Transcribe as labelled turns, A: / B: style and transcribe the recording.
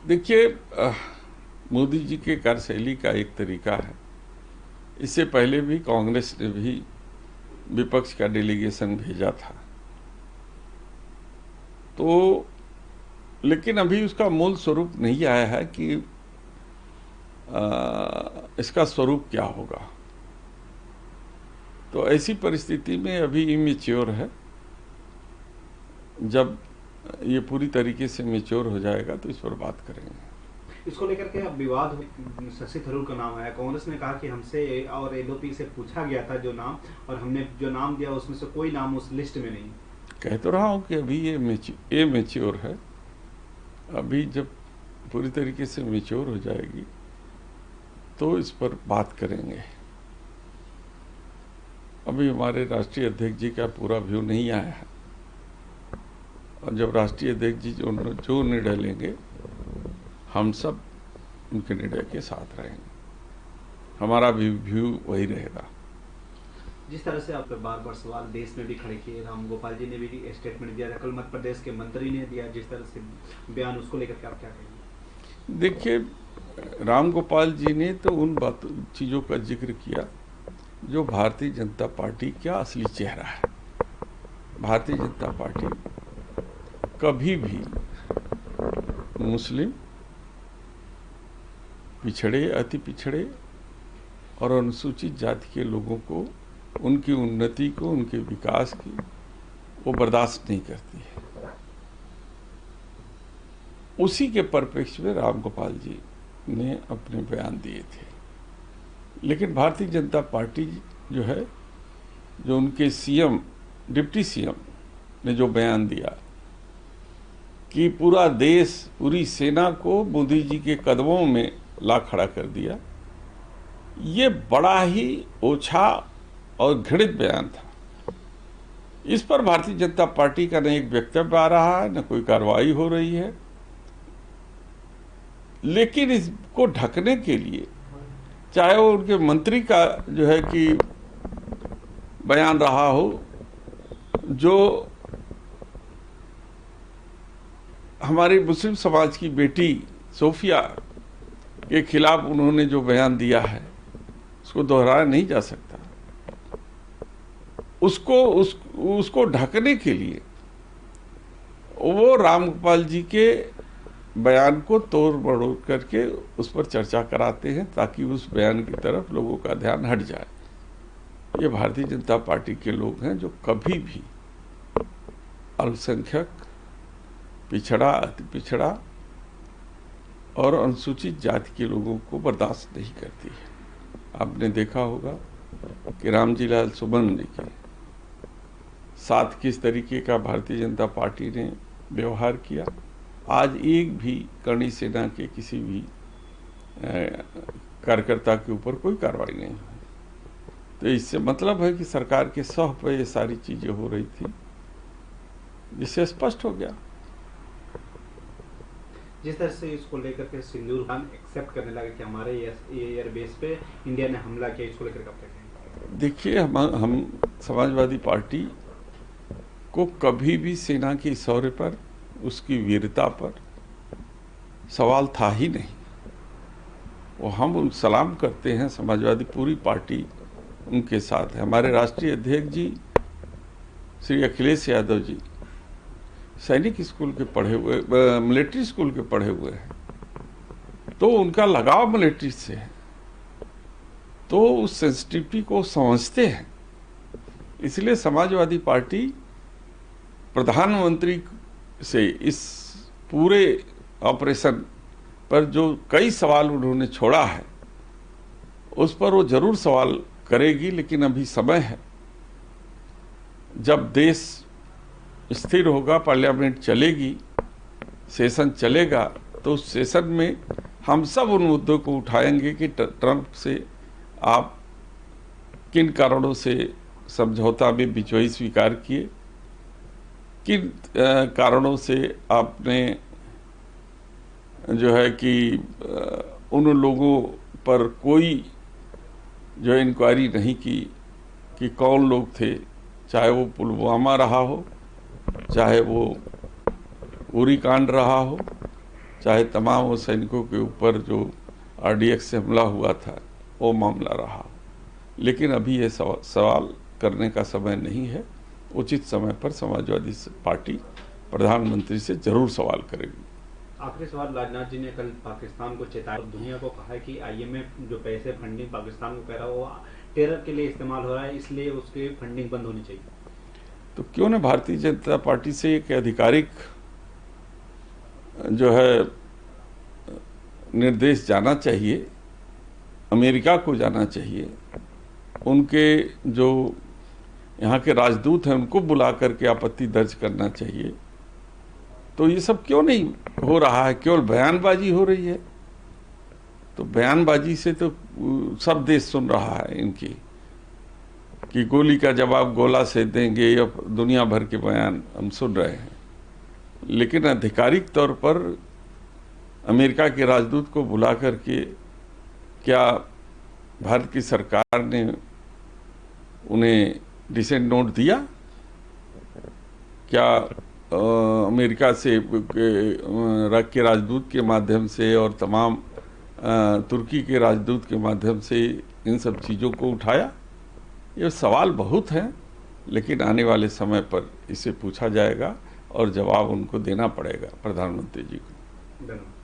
A: देखिए, मोदी जी के कार्यशैली का एक तरीका है। इससे पहले भी कांग्रेस ने भी विपक्ष का डेलीगेशन भेजा था, तो लेकिन अभी उसका मूल स्वरूप नहीं आया है कि इसका स्वरूप क्या होगा। तो ऐसी परिस्थिति में अभी इमेच्योर है। जब ये पूरी तरीके से मैच्योर हो जाएगा तो इस पर बात करेंगे।
B: इसको लेकर के अब विवाद शशि थरूर का नाम है। कांग्रेस ने कहा कि हमसे और एलओपी से पूछा गया था जो नाम, और हमने जो नाम दिया उसमें से कोई नाम उस लिस्ट में नहीं।
A: कह तो रहा हूँ कि अभी ये मैच्योर है। अभी जब पूरी तरीके से मैच्योर हो जाएगी तो इस पर बात करेंगे। अभी हमारे राष्ट्रीय अध्यक्ष जी का पूरा व्यू नहीं आया है, और जब राष्ट्रीय अध्यक्ष जी जो निर्णय लेंगे हम सब उनके निर्णय के साथ रहेंगे। हमारा भी व्यू वही रहेगा।
B: जिस तरह से आप बार बार सवाल देश में भी खड़े किए, राम गोपाल जी ने भी स्टेटमेंट दिया था, कल मध्य प्रदेश के मंत्री ने दिया जिस तरह से बयान, उसको लेकर के आप क्या कहेंगे?
A: देखिए, राम गोपाल जी ने तो उन चीज़ों का जिक्र किया जो भारतीय जनता पार्टी का असली चेहरा है। भारतीय जनता पार्टी कभी भी मुस्लिम, पिछड़े, अति पिछड़े और अनुसूचित जाति के लोगों को, उनकी उन्नति को, उनके विकास की वो बर्दाश्त नहीं करती है। उसी के परिप्रेक्ष्य में राम गोपाल जी ने अपने बयान दिए थे। लेकिन भारतीय जनता पार्टी जो है, जो उनके सीएम, डिप्टी सीएम ने जो बयान दिया कि पूरा देश, पूरी सेना को मोदी जी के कदमों में ला खड़ा कर दिया, ये बड़ा ही ओछा और घृणित बयान था। इस पर भारतीय जनता पार्टी का न एक वक्तव्य आ रहा है, न कोई कार्रवाई हो रही है। लेकिन इसको ढकने के लिए, चाहे वो उनके मंत्री का जो है कि बयान रहा हो, जो हमारी मुस्लिम समाज की बेटी सोफिया के खिलाफ उन्होंने जो बयान दिया है, उसको दोहराया नहीं जा सकता। उसको ढकने के लिए वो राम गोपाल जी के बयान को तोड़ मरोड़ करके उस पर चर्चा कराते हैं, ताकि उस बयान की तरफ लोगों का ध्यान हट जाए। ये भारतीय जनता पार्टी के लोग हैं जो कभी भी अल्पसंख्यक, पिछड़ा, अति पिछड़ा और अनुसूचित जाति के लोगों को बर्दाश्त नहीं करती है। आपने देखा होगा कि रामजी लाल सुमन जी के साथ किस तरीके का भारतीय जनता पार्टी ने व्यवहार किया। आज एक भी करणी सेना के किसी भी कार्यकर्ता के ऊपर कोई कार्रवाई नहीं हुई। तो इससे मतलब है कि सरकार के सह पर ये सारी चीजें हो रही थी, जिससे स्पष्ट हो गया।
B: जिस तरह से इसको लेकर के सिंदूर खान एक्सेप्ट करने लगा कि हमारे एयरबेस पे इंडिया ने हमला किया, इसको लेकर कब तक?
A: देखिए, हम समाजवादी पार्टी को कभी भी सेना की शौर्य पर, उसकी वीरता पर सवाल था ही नहीं। वो हम सलाम करते हैं, समाजवादी पूरी पार्टी उनके साथ है। हमारे राष्ट्रीय अध्यक्ष जी श्री अखिलेश यादव जी सैनिक स्कूल के पढ़े हुए, मिलिट्री स्कूल के पढ़े हुए हैं, तो उनका लगाव मिलिट्री से है, तो उस सेंसिटिविटी को समझते हैं। इसलिए समाजवादी पार्टी प्रधानमंत्री से इस पूरे ऑपरेशन पर जो कई सवाल उन्होंने छोड़ा है, उस पर वो जरूर सवाल करेगी। लेकिन अभी समय है, जब देश स्थिर होगा, पार्लियामेंट चलेगी, सेशन चलेगा, तो उस सेशन में हम सब उन मुद्दों को उठाएंगे कि ट्रंप से आप किन कारणों से समझौता में बिचौई स्वीकार किए, किन कारणों से आपने जो है कि उन लोगों पर कोई जो इंक्वायरी नहीं की कि कौन लोग थे, चाहे वो पुलवामा रहा हो, चाहे वो उरी कांड रहा हो, चाहे तमाम वो सैनिकों के ऊपर जो आरडीएक्स से हमला हुआ था वो मामला रहा। लेकिन अभी ये सवाल करने का समय नहीं है। उचित समय पर समाजवादी पार्टी प्रधानमंत्री से जरूर सवाल करेगी।
B: आखिरी सवाल, राजनाथ जी ने कल पाकिस्तान को चेताया और दुनिया को कहा है कि आईएमएफ जो पैसे फंडिंग पाकिस्तान को कह रहा है वो टेरर के लिए इस्तेमाल हो रहा है, इसलिए उसकी फंडिंग बंद होनी चाहिए।
A: तो क्यों न भारतीय जनता पार्टी से एक आधिकारिक जो है निर्देश जाना चाहिए, अमेरिका को जाना चाहिए, उनके जो यहाँ के राजदूत हैं उनको बुला करके आपत्ति दर्ज करना चाहिए। तो ये सब क्यों नहीं हो रहा है, केवल बयानबाजी हो रही है। तो बयानबाजी से तो सब देश सुन रहा है इनकी कि गोली का जवाब गोला से देंगे, या दुनिया भर के बयान हम सुन रहे हैं। लेकिन आधिकारिक तौर पर अमेरिका के राजदूत को बुला करके क्या भारत की सरकार ने उन्हें डिसेंट नोट दिया? क्या अमेरिका से के राजदूत के माध्यम से और तमाम तुर्की के राजदूत के माध्यम से इन सब चीज़ों को उठाया? ये सवाल बहुत हैं, लेकिन आने वाले समय पर इसे पूछा जाएगा और जवाब उनको देना पड़ेगा प्रधानमंत्री जी को।
B: धन्यवाद।